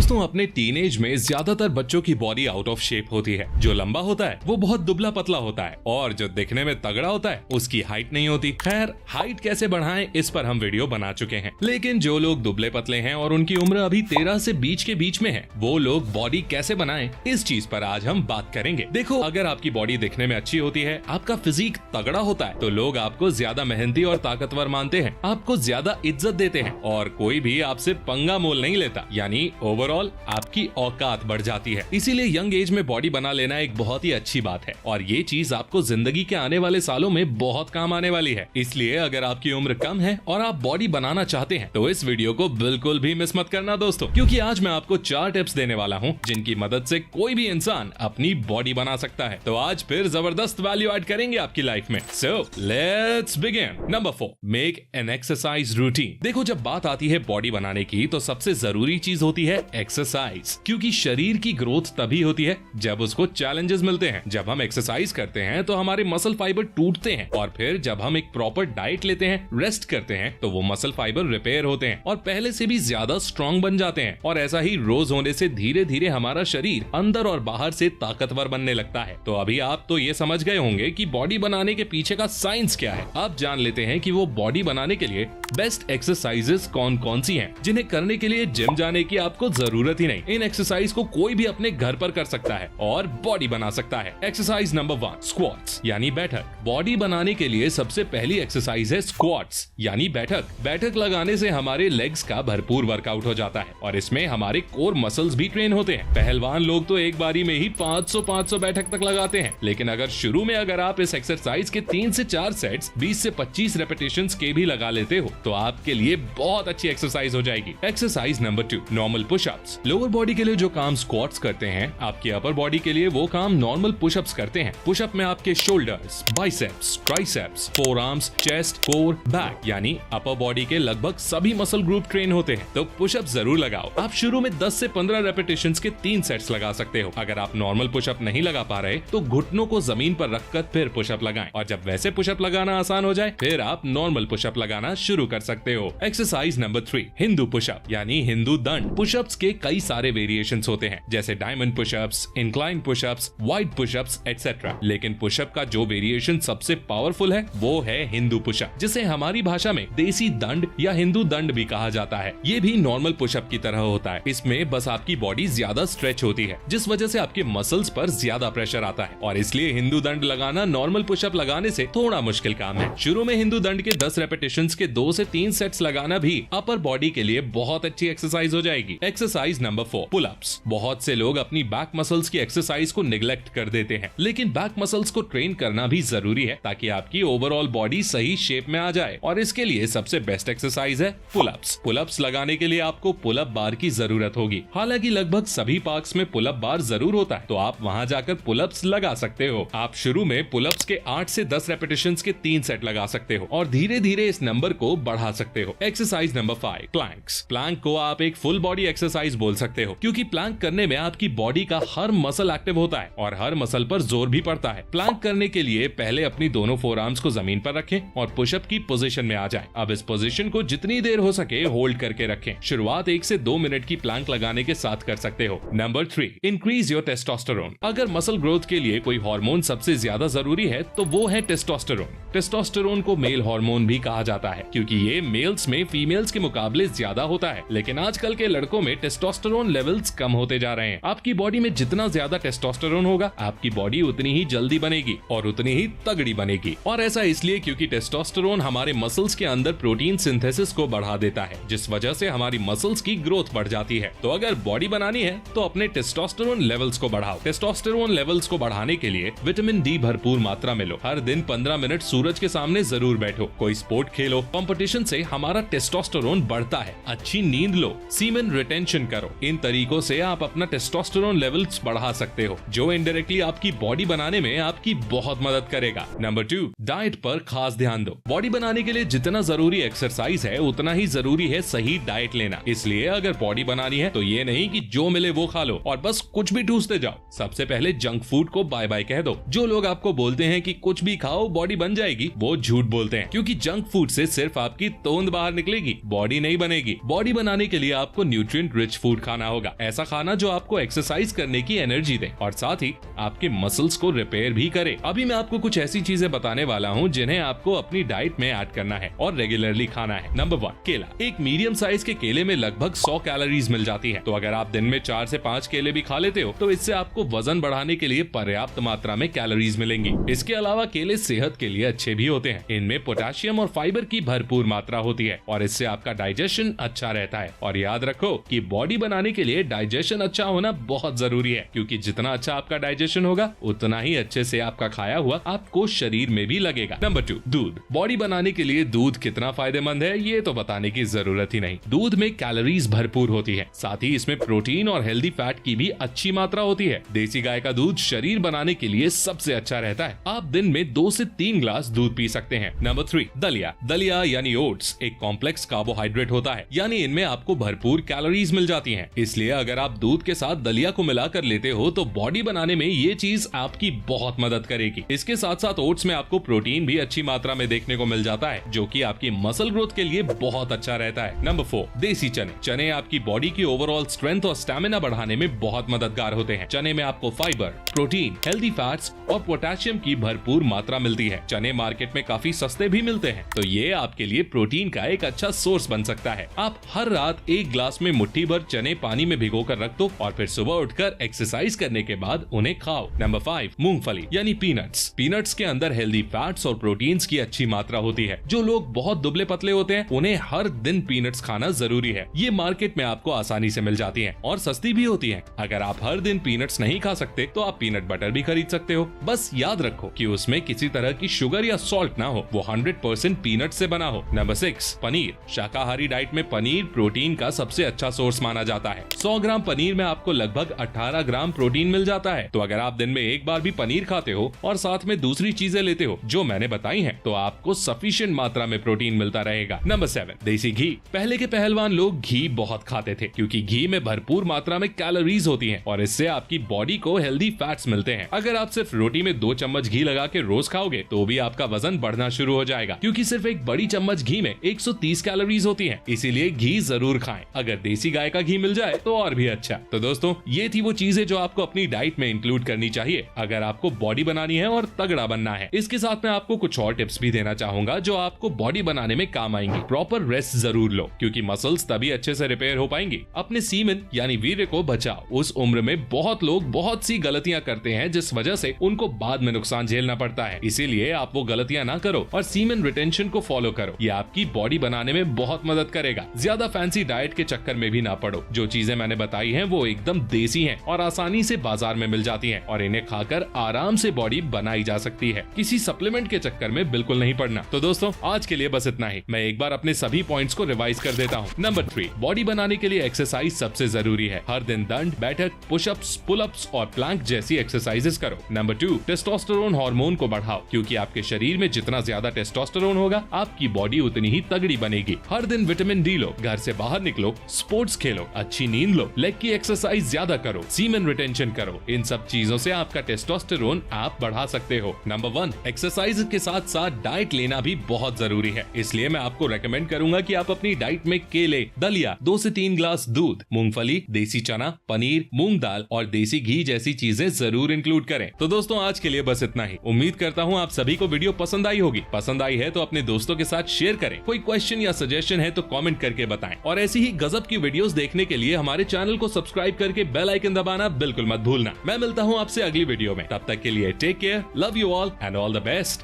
दोस्तों, अपने टीनेज में ज्यादातर बच्चों की बॉडी आउट ऑफ शेप होती है। जो लंबा होता है वो बहुत दुबला पतला होता है और जो दिखने में तगड़ा होता है उसकी हाइट नहीं होती। खैर, हाइट कैसे बढ़ाएं इस पर हम वीडियो बना चुके हैं, लेकिन जो लोग दुबले पतले हैं और उनकी उम्र अभी 13 से 20 के बीच में है, वो लोग बॉडी कैसे बनाएं इस चीज पर आज हम बात करेंगे। देखो, अगर आपकी बॉडी दिखने में अच्छी होती है, आपका फिजिक तगड़ा होता है, तो लोग आपको ज्यादा मेहनती और ताकतवर मानते हैं, आपको ज्यादा इज्जत देते हैं और कोई भी आपसे पंगा मोल नहीं लेता। यानी ओवरऑल आपकी औकात बढ़ जाती है। इसीलिए यंग एज में बॉडी बना लेना एक बहुत ही अच्छी बात है और ये चीज आपको जिंदगी के आने वाले सालों में बहुत काम आने वाली है। इसलिए अगर आपकी उम्र कम है और आप बॉडी बनाना चाहते हैं तो इस वीडियो को बिल्कुल भी मिस मत करना दोस्तों, क्योंकि आज मैं आपको 4 टिप्स देने वाला हूँ जिनकी मदद से कोई भी इंसान अपनी बॉडी बना सकता है। तो आज फिर जबरदस्त वैल्यू ऐड करेंगे आपकी लाइफ में। So let's begin. Number 4, make an exercise routine. देखो, जब बात आती है बॉडी बनाने की तो सबसे जरूरी चीज होती है एक्सरसाइज, क्योंकि शरीर की ग्रोथ तभी होती है जब उसको चैलेंजेस मिलते हैं। जब हम एक्सरसाइज करते हैं तो हमारे मसल फाइबर टूटते हैं और फिर जब हम एक प्रॉपर डाइट लेते हैं, रेस्ट करते हैं, तो वो मसल फाइबर रिपेयर होते हैं और पहले से भी ज्यादा स्ट्रॉन्ग बन जाते हैं। और ऐसा ही रोज होने से धीरे धीरे हमारा शरीर अंदर और बाहर से ताकतवर बनने लगता है। तो अभी आप तो ये समझ गए होंगे कि बॉडी बनाने के पीछे का साइंस क्या है। अब जान लेते हैं कि वो बॉडी बनाने के लिए बेस्ट एक्सरसाइजेस कौन कौन सी हैं, जिन्हें करने के लिए जिम जाने की आपको जरूरत ही नहीं। इन एक्सरसाइज को कोई भी अपने घर पर कर सकता है और बॉडी बना सकता है। एक्सरसाइज नंबर 1, स्क्वाट्स यानी बैठक। बॉडी बनाने के लिए सबसे पहली एक्सरसाइज है स्क्वाट्स यानी बैठक। बैठक लगाने से हमारे लेग्स का भरपूर वर्कआउट हो जाता है और इसमें हमारे कोर मसल्स भी ट्रेन होते हैं। पहलवान लोग तो एक बारी में ही 500 बैठक तक लगाते हैं, लेकिन अगर आप इस एक्सरसाइज के 3 से 4 सेट्स 20 से 25 रेपिटेशंस के भी लगा लेते हो तो आपके लिए बहुत अच्छी एक्सरसाइज हो जाएगी। Exercise number 2, normal pushups. Lower body के लिए जो काम स्क्वाट्स करते हैं, आपकी अपर बॉडी के लिए वो काम नॉर्मल पुशअप्स करते हैं। पुशअप में आपके shoulders, biceps, triceps, four arms, chest, core, back यानी अपर बॉडी के लगभग सभी मसल ग्रुप ट्रेन होते हैं। तो पुशअप जरूर लगाओ। आप शुरू में 10 से 15 रेपिटेशंस के 3 सेट्स लगा सकते हो। अगर आप नॉर्मल पुशअप नहीं लगा पा रहे तो घुटनों को जमीन पर रखकर फिर पुशअप लगाएं और जब वैसे पुशअप लगाना आसान हो जाए फिर आप नॉर्मल पुशअप लगाना शुरू कर सकते हो। एक्सरसाइज नंबर 3, हिंदू पुशअप यानी हिंदू दंड। पुशअप्स के कई सारे वेरिएशंस होते हैं, जैसे diamond pushups, incline pushups, wide pushups etcetera. लेकिन पुशअप का जो वेरिएशन सबसे पावरफुल है वो है हिंदू पुशअप, जिसे हमारी भाषा में देसी दंड या हिंदू दंड भी कहा जाता है। ये भी नॉर्मल पुशअप की तरह होता है। इसमें बस आपकी बॉडी ज्यादा स्ट्रेच होती है, जिस वजह से आपके मसल्स पर ज्यादा प्रेशर आता है और इसलिए हिंदू दंड लगाना नॉर्मल पुशअप लगाने से थोड़ा मुश्किल काम है। शुरू में हिंदू दंड के 10 रेपिटेशंस के 2 से 3 सेट्स लगाना भी अपर बॉडी के लिए बहुत अच्छी एक्सरसाइज हो जाएगी। Exercise number 4, pull ups. बहुत से लोग अपनी बैक मसल्स की एक्सरसाइज को निगलेक्ट कर देते हैं, लेकिन बैक मसल्स को ट्रेन करना भी जरूरी है ताकि आपकी ओवरऑल बॉडी सही शेप में आ जाए और इसके लिए सबसे बेस्ट एक्सरसाइज है पुल अप्स। पुल अप्स लगाने के लिए आपको पुल अप बार की जरूरत होगी। हालांकि लगभग सभी पार्क्स में पुल अप बार जरूर होता है, तो आप वहां जाकर पुल अप्स लगा सकते हो। आप शुरू में पुल अप्स के 8 से 10 रेपिटेशंस के 3 सेट लगा सकते हो और धीरे धीरे इस नंबर को बढ़ा सकते हो। Exercise number 5, planks. प्लैंक को आप एक फुल बॉडी एक्सरसाइज बोल सकते हो, क्योंकि प्लैंक करने में आपकी बॉडी का हर मसल एक्टिव होता है और हर मसल पर जोर भी पड़ता है। प्लैंक करने के लिए पहले अपनी दोनों फोर आर्म्स को जमीन पर रखें और पुशअप की पोजीशन में आ जाएं। अब इस पोजीशन को जितनी देर हो सके होल्ड करके रखें। शुरुआत 1 से 2 मिनट की प्लैंक लगाने के साथ कर सकते हो। Number 3, increase your testosterone. अगर मसल ग्रोथ के लिए कोई हार्मोन सबसे ज्यादा जरूरी है तो वो है टेस्टोस्टेरोन। टेस्टोस्टेरोन को मेल हार्मोन भी कहा जाता है, क्योंकि ये मेल्स में फीमेल्स के मुकाबले ज्यादा होता है। लेकिन आजकल के लड़कों में टेस्टोस्टेरोन लेवल्स कम होते जा रहे हैं। आपकी बॉडी में जितना ज्यादा टेस्टोस्टेरोन होगा, आपकी बॉडी उतनी ही जल्दी बनेगी और उतनी ही तगड़ी बनेगी। और ऐसा इसलिए क्योंकि टेस्टोस्टेरोन हमारे मसल्स के अंदर प्रोटीन सिंथेसिस को बढ़ा देता है, जिस वजह से हमारी मसल्स की ग्रोथ बढ़ जाती है। तो अगर बॉडी बनानी है तो अपने टेस्टोस्टेरोन लेवल्स को बढ़ाओ। टेस्टोस्टेरोन लेवल्स को बढ़ाने के लिए विटामिन डी भरपूर मात्रा में लो। हर दिन 15 मिनट सूरज के सामने जरूर बैठो। कोई स्पोर्ट खेलो। कंपटीशन से हमारा टेस्टोस्टेरोन बढ़ता है। अच्छी नींद लो। सीमेन रिटेंशन करो। इन तरीकों से आप अपना टेस्टोस्टेरोन लेवल्स बढ़ा सकते हो, जो इनडायरेक्टली आपकी बॉडी बनाने में आपकी बहुत मदद करेगा। नंबर 2, डाइट पर खास ध्यान दो। बॉडी बनाने के लिए जितना जरूरी एक्सरसाइज है उतना ही जरूरी है सही डाइट लेना। इसलिए अगर बॉडी बनानी है तो ये नहीं कि जो मिले वो खा लो और बस कुछ भी ठूसते जाओ। सबसे पहले जंक फूड को बाय बाय कह दो। जो लोग आपको बोलते हैं कि कुछ भी खाओ बॉडी बन जाएगी, वो झूठ बोलते हैं, क्योंकि जंक फूड से सिर्फ आपकी तोंद बाहर निकलेगी, बॉडी नहीं बनेगी। बॉडी बनाने के लिए आपको न्यूट्रिएंट रिच रिच फूड खाना होगा, ऐसा खाना जो आपको एक्सरसाइज करने की एनर्जी दे और साथ ही आपके मसल्स को रिपेयर भी करे। अभी मैं आपको कुछ ऐसी चीजें बताने वाला हूँ जिन्हें आपको अपनी डाइट में ऐड करना है और रेगुलरली खाना है। नंबर 1, केला। एक मीडियम साइज के केले में लगभग 100 कैलोरीज मिल जाती है, तो अगर आप दिन में 4 से 5 केले भी खा लेते हो तो इससे आपको वजन बढ़ाने के लिए पर्याप्त मात्रा में कैलोरीज मिलेंगी। इसके अलावा केले सेहत के लिए अच्छे भी होते हैं, इनमें पोटेशियम और फाइबर की भरपूर मात्रा होती है और इससे आपका डाइजेशन अच्छा रहता है। और याद रखो कि बॉडी बनाने के लिए डाइजेशन अच्छा होना बहुत जरूरी है, क्योंकि जितना अच्छा आपका डाइजेशन होगा उतना ही अच्छे से आपका खाया हुआ आपको शरीर में भी लगेगा। नंबर 2, दूध। बॉडी बनाने के लिए दूध कितना फायदेमंद है ये तो बताने की जरूरत ही नहीं। दूध में कैलोरीज भरपूर होती है, साथ ही इसमें प्रोटीन और हेल्दी फैट की भी अच्छी मात्रा होती है। देसी गाय का दूध शरीर बनाने के लिए सबसे अच्छा रहता है। आप दिन में 2 से 3 ग्लास दूध पी सकते हैं। नंबर 3, दलिया। दलिया यानी ओट्स एक कॉम्प्लेक्स कार्बोहाइड्रेट होता है, यानी इनमें आपको भरपूर कैलोरीज मिल जाती हैं। इसलिए अगर आप दूध के साथ दलिया को मिलाकर लेते हो तो बॉडी बनाने में ये चीज आपकी बहुत मदद करेगी। इसके साथ साथ ओट्स में आपको प्रोटीन भी अच्छी मात्रा में देखने को मिल जाता है, जो कि आपकी मसल ग्रोथ के लिए बहुत अच्छा रहता है। नंबर 4, देसी चने। चने आपकी बॉडी की ओवरऑल स्ट्रेंथ और स्टैमिना बढ़ाने में बहुत मददगार होते हैं। चने में आपको फाइबर, प्रोटीन, हेल्दी फैट्स और पोटेशियम की भरपूर मात्रा मिलती है। चने मार्केट में काफी सस्ते भी मिलते हैं, तो ये आपके लिए प्रोटीन का एक अच्छा सोर्स बन सकता है। आप हर रात 1 ग्लास में मुट्ठी भर चने पानी में भिगोकर रख दो और फिर सुबह उठकर एक्सरसाइज करने के बाद उन्हें खाओ। नंबर 5, मूंगफली यानी पीनट्स। पीनट्स के अंदर हेल्दी फैट्स और प्रोटीन्स की अच्छी मात्रा होती है। जो लोग बहुत दुबले पतले होते हैं उन्हें हर दिन पीनट्स खाना जरूरी है। ये मार्केट में आपको आसानी से मिल जाती हैं और सस्ती भी होती हैं। अगर आप हर दिन पीनट्स नहीं खा सकते तो आप पीनट बटर भी खरीद सकते हो। बस याद रखो कि उसमें किसी तरह की शुगर या सॉल्ट ना हो, वो 100% पीनट से बना हो। नंबर 6, पनीर। शाकाहारी डाइट में पनीर प्रोटीन का सबसे अच्छा सोर्स माना जाता है। 100 ग्राम पनीर में आपको लगभग 18 ग्राम प्रोटीन मिल जाता है। तो अगर आप दिन में एक बार भी पनीर खाते हो और साथ में दूसरी चीजें लेते हो जो मैंने बताई हैं, तो आपको सफिशिएंट मात्रा में प्रोटीन मिलता रहेगा। नंबर 7, देसी घी। पहले के पहलवान लोग घी बहुत खाते थे, क्योंकि घी में भरपूर मात्रा में कैलोरीज होती हैं और इससे आपकी बॉडी को हेल्दी फैट्स मिलते हैं। अगर आप सिर्फ रोटी में 2 चम्मच घी लगा के रोज खाओगे तो भी आपका वजन बढ़ना शुरू हो जाएगा, क्योंकि सिर्फ एक बड़ी चम्मच घी में 130 कैलोरीज होती है। इसीलिए घी जरूर खाएं। अगर देसी गाय का घी मिल जाए तो और भी अच्छा। तो दोस्तों, ये थी वो चीजें जो आपको अपनी डाइट में इंक्लूड करनी चाहिए अगर आपको बॉडी बनानी है और तगड़ा बनना है। इसके साथ मैं आपको कुछ और टिप्स भी देना चाहूंगा जो आपको बॉडी बनाने में काम आएंगी। प्रॉपर रेस्ट जरूर लो, क्योंकि मसल्स तभी अच्छे से रिपेयर हो पाएंगी। अपने सीमेन यानी वीर्य को बचाओ। उस उम्र में बहुत लोग बहुत सी गलतियां करते हैं, जिस वजह से उनको बाद में नुकसान झेलना पड़ता है। इसीलिए आप वो गलतियां ना करो और सीमेन रिटेंशन को फॉलो करो। ये आपकी बॉडी बनाने में बहुत मदद करेगा। ज्यादा फैंसी डाइट के चक्कर में भी ना पड़ो। जो चीजें मैंने बताई हैं वो एकदम देसी हैं और आसानी से बाजार में मिल जाती हैं और इन्हें खाकर आराम से बॉडी बनाई जा सकती है। किसी सप्लीमेंट के चक्कर में बिल्कुल नहीं पड़ना। तो दोस्तों, आज के लिए बस इतना ही। मैं एक बार अपने सभी पॉइंट्स को रिवाइज कर देता हूँ। नंबर 3, बॉडी बनाने के लिए एक्सरसाइज सबसे जरूरी है। हर दिन दंड बैठक, पुशअप्स, पुलअप्स और प्लैंक जैसी एक्सरसाइजेस करो। नंबर 2, टेस्टोस्टेरोन हार्मोन को बढ़ाओ, क्योंकि आपके शरीर में जितना ज्यादा टेस्टोस्टेरोन होगा आपकी बॉडी उतनी ही तगड़ी बनेगी। हर दिन विटामिन डी लो, घर से बाहर निकलो, स्पोर्ट्स खेलो, अच्छी नींद लो, लेग की एक्सरसाइज ज्यादा करो, सीमेन रिटेंशन करो। इन सब चीजों से आपका टेस्टोस्टेरोन आप बढ़ा सकते हो। नंबर 1, एक्सरसाइज के साथ साथ डाइट लेना भी बहुत जरूरी है। इसलिए मैं आपको रेकमेंड करूंगा कि आप अपनी डाइट में केले, दलिया, 2 से 3 ग्लास दूध, मूंगफली, देसी चना, पनीर, मूंग दाल और देसी घी जैसी चीजें जरूर इंक्लूड करें। तो दोस्तों, आज के लिए बस इतना ही। उम्मीद करता हूँ आप सभी को वीडियो पसंद आई होगी। पसंद आई है तो अपने दोस्तों के साथ शेयर करें। कोई क्वेश्चन या सजेशन है तो कमेंट करके बताएं। और ऐसी ही गजब की वीडियोस देखने के लिए हमारे चैनल को सब्सक्राइब करके बेल आइकन दबाना बिल्कुल मत भूलना। मैं मिलता हूँ आपसे अगली वीडियो में। तब तक के लिए take care, love you all and all the best.